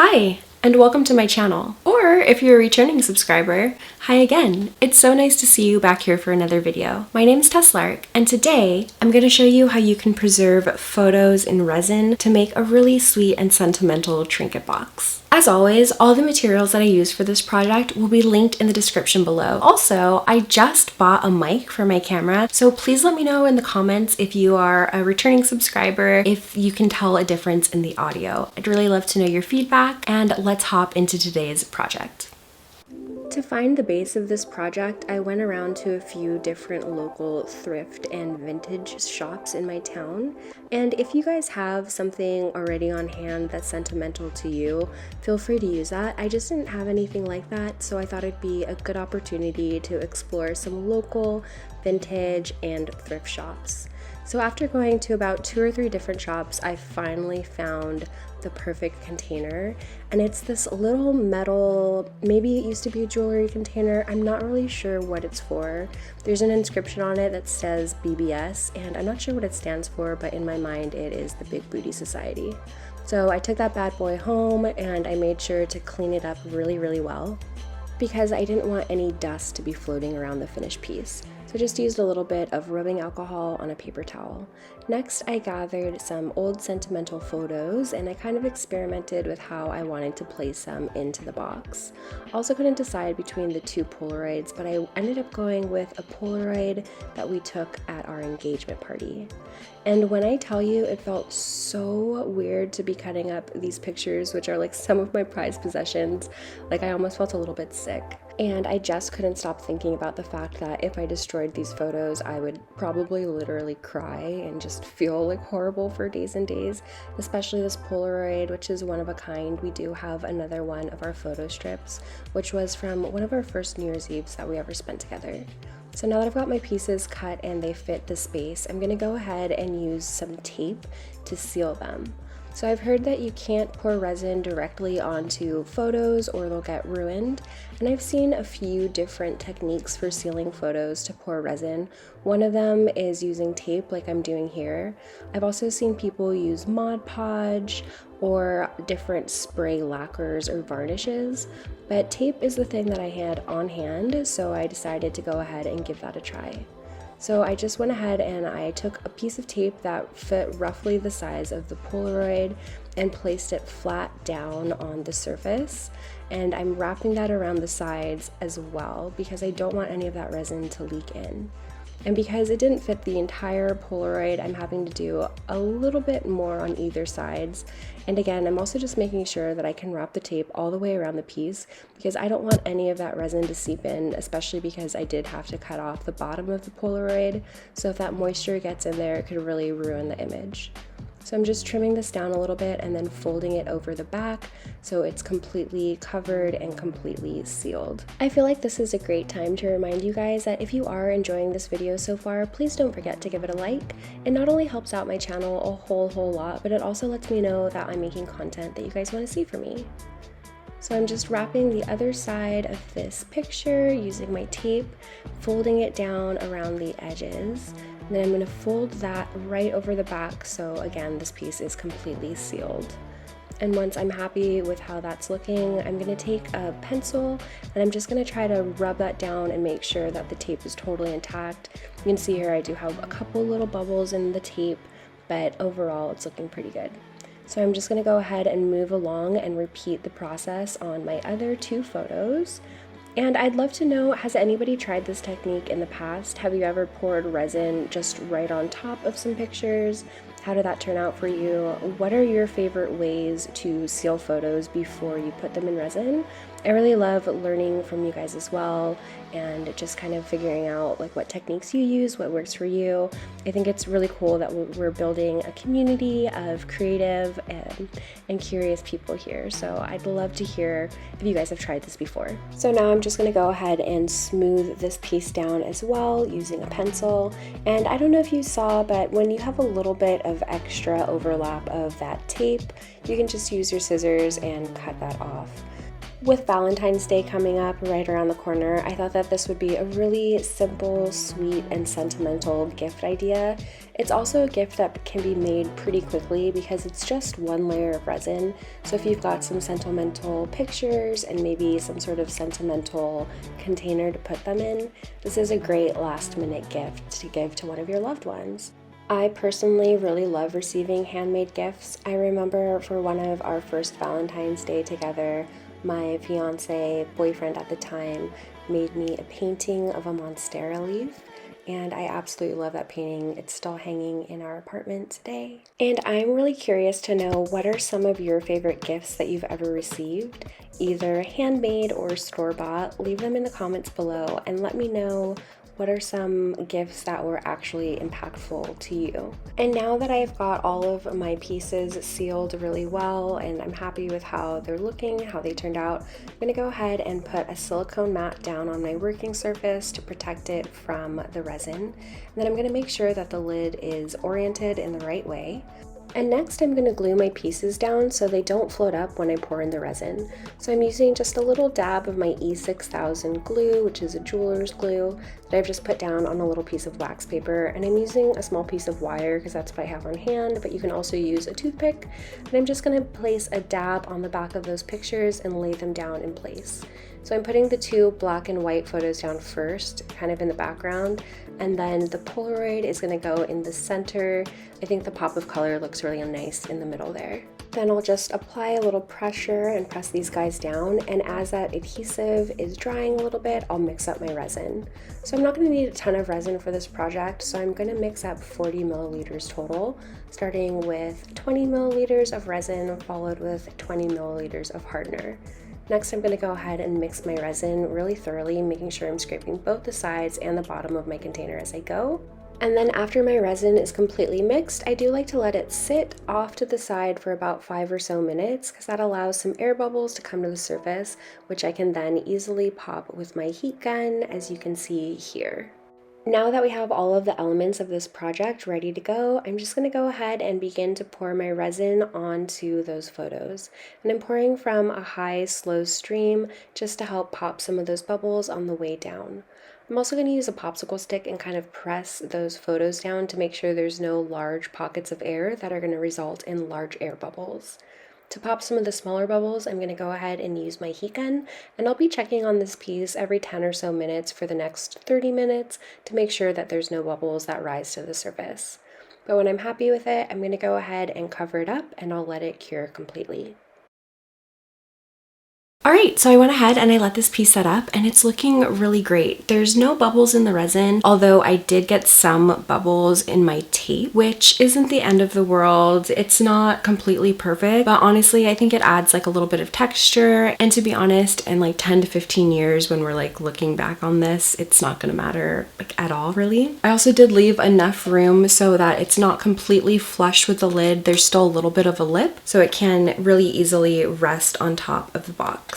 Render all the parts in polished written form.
Hi, and welcome to my channel. Or if you're a returning subscriber, hi again. It's so nice to see you back here for another video. My name is Tess Lark, and today I'm going to show you how you can preserve photos in resin to make a really sweet and sentimental trinket box. As always, all the materials that I use for this project will be linked in the description below. Also, I just bought a mic for my camera, so please let me know in the comments if you are a returning subscriber, if you can tell a difference in the audio. I'd really love to know your feedback, and let's hop into today's project. To find the base of this project, I went around to a few different local thrift and vintage shops in my town. And if you guys have something already on hand that's sentimental to you, feel free to use that. I just didn't have anything like that, so I thought it'd be a good opportunity to explore some local vintage and thrift shops. So after going to about 2 or 3 different shops, I finally found the perfect container, and it's this little metal, maybe it used to be a jewelry container, I'm not really sure what it's for. There's an inscription on it that says BBS, and I'm not sure what it stands for, but in my mind it is the Big Booty Society. So I took that bad boy home and I made sure to clean it up really well, because I didn't want any dust to be floating around the finished piece. So I just used a little bit of rubbing alcohol on a paper towel. Next, I gathered some old sentimental photos and I kind of experimented with how I wanted to place them into the box. Also couldn't decide between the 2 Polaroids, but I ended up going with a Polaroid that we took at our engagement party. And when I tell you, it felt so weird to be cutting up these pictures, which are like some of my prized possessions. Like, I almost felt a little bit sick. And I just couldn't stop thinking about the fact that if I destroyed these photos, I would probably literally cry and just feel like horrible for days and days, especially this Polaroid, which is one of a kind. We do have another one of our photo strips, which was from one of our first New Year's Eves that we ever spent together. So now that I've got my pieces cut and they fit the space, I'm gonna go ahead and use some tape to seal them. So I've heard that you can't pour resin directly onto photos or they'll get ruined, and I've seen a few different techniques for sealing photos to pour resin. One of them is using tape like I'm doing here. I've also seen people use Mod Podge or different spray lacquers or varnishes, but tape is the thing that I had on hand, so I decided to go ahead and give that a try. So I just went ahead and I took a piece of tape that fit roughly the size of the Polaroid and placed it flat down on the surface. And I'm wrapping that around the sides as well because I don't want any of that resin to leak in. And because it didn't fit the entire Polaroid, I'm having to do a little bit more on either sides. And again, I'm also just making sure that I can wrap the tape all the way around the piece because I don't want any of that resin to seep in, especially because I did have to cut off the bottom of the Polaroid. So if that moisture gets in there, it could really ruin the image. So I'm just trimming this down a little bit and then folding it over the back so it's completely covered and completely sealed. I feel like this is a great time to remind you guys that if you are enjoying this video so far, please don't forget to give it a like. It not only helps out my channel a whole lot, but it also lets me know that I'm making content that you guys want to see from me. So I'm just wrapping the other side of this picture using my tape, folding it down around the edges. And then I'm going to fold that right over the back, so again, this piece is completely sealed. And once I'm happy with how that's looking, I'm going to take a pencil and I'm just going to try to rub that down and make sure that the tape is totally intact. You can see here I do have a couple little bubbles in the tape, but overall it's looking pretty good. So I'm just going to go ahead and move along and repeat the process on my other 2 photos. And I'd love to know, has anybody tried this technique in the past? Have you ever poured resin just right on top of some pictures? How did that turn out for you? What are your favorite ways to seal photos before you put them in resin? I really love learning from you guys as well and just kind of figuring out like what techniques you use, what works for you. I think it's really cool that we're building a community of creative and curious people here. So I'd love to hear if you guys have tried this before. So now I'm just going to go ahead and smooth this piece down as well using a pencil. And I don't know if you saw, but when you have a little bit of extra overlap of that tape, you can just use your scissors and cut that off. With Valentine's Day coming up right around the corner, I thought that this would be a really simple, sweet, and sentimental gift idea. It's also a gift that can be made pretty quickly because it's just one layer of resin. So if you've got some sentimental pictures and maybe some sort of sentimental container to put them in, this is a great last-minute gift to give to one of your loved ones. I personally really love receiving handmade gifts. I remember for one of our first Valentine's Day together, my fiance, boyfriend at the time, made me a painting of a monstera leaf, and I absolutely love that painting. It's still hanging in our apartment today. And I'm really curious to know, what are some of your favorite gifts that you've ever received, either handmade or store-bought? Leave them in the comments below and let me know what are some gifts that were actually impactful to you. And now that I've got all of my pieces sealed really well and I'm happy with how they're looking, how they turned out, I'm gonna go ahead and put a silicone mat down on my working surface to protect it from the resin. And then I'm gonna make sure that the lid is oriented in the right way. And next I'm going to glue my pieces down so they don't float up when I pour in the resin. So I'm using just a little dab of my E6000 glue, which is a jeweler's glue, that I've just put down on a little piece of wax paper. And I'm using a small piece of wire because that's what I have on hand, but you can also use a toothpick. And I'm just going to place a dab on the back of those pictures and lay them down in place. So I'm putting the two black and white photos down first, kind of in the background, and then the Polaroid is going to go in the center. I think the pop of color looks really nice in the middle there. Then I'll just apply a little pressure and press these guys down, and as that adhesive is drying a little bit, I'll mix up my resin. So I'm not going to need a ton of resin for this project, so I'm going to mix up 40 milliliters total, starting with 20 milliliters of resin followed with 20 milliliters of hardener. Next, I'm going to go ahead and mix my resin really thoroughly, making sure I'm scraping both the sides and the bottom of my container as I go. And then after my resin is completely mixed, I do like to let it sit off to the side for about 5 or so minutes because that allows some air bubbles to come to the surface, which I can then easily pop with my heat gun, as you can see here. Now that we have all of the elements of this project ready to go, I'm just going to go ahead and begin to pour my resin onto those photos. And I'm pouring from a high, slow stream just to help pop some of those bubbles on the way down. I'm also going to use a popsicle stick and kind of press those photos down to make sure there's no large pockets of air that are going to result in large air bubbles. To pop some of the smaller bubbles, I'm going to go ahead and use my heat gun, and I'll be checking on this piece every 10 or so minutes for the next 30 minutes to make sure that there's no bubbles that rise to the surface. But when I'm happy with it, I'm going to go ahead and cover it up and I'll let it cure completely. Alright, so I went ahead and I let this piece set up and it's looking really great. There's no bubbles in the resin, although I did get some bubbles in my tape, which isn't the end of the world. It's not completely perfect, but honestly, I think it adds like a little bit of texture. And to be honest, in like 10 to 15 years when we're like looking back on this, it's not gonna matter like at all really. I also did leave enough room so that it's not completely flush with the lid. There's still a little bit of a lip, so it can really easily rest on top of the box.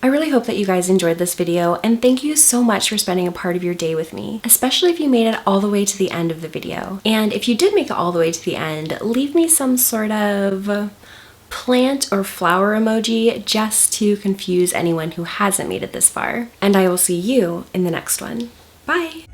I really hope that you guys enjoyed this video, and thank you so much for spending a part of your day with me, especially if you made it all the way to the end of the video. And if you did make it all the way to the end, leave me some sort of plant or flower emoji just to confuse anyone who hasn't made it this far. And I will see you in the next one. Bye!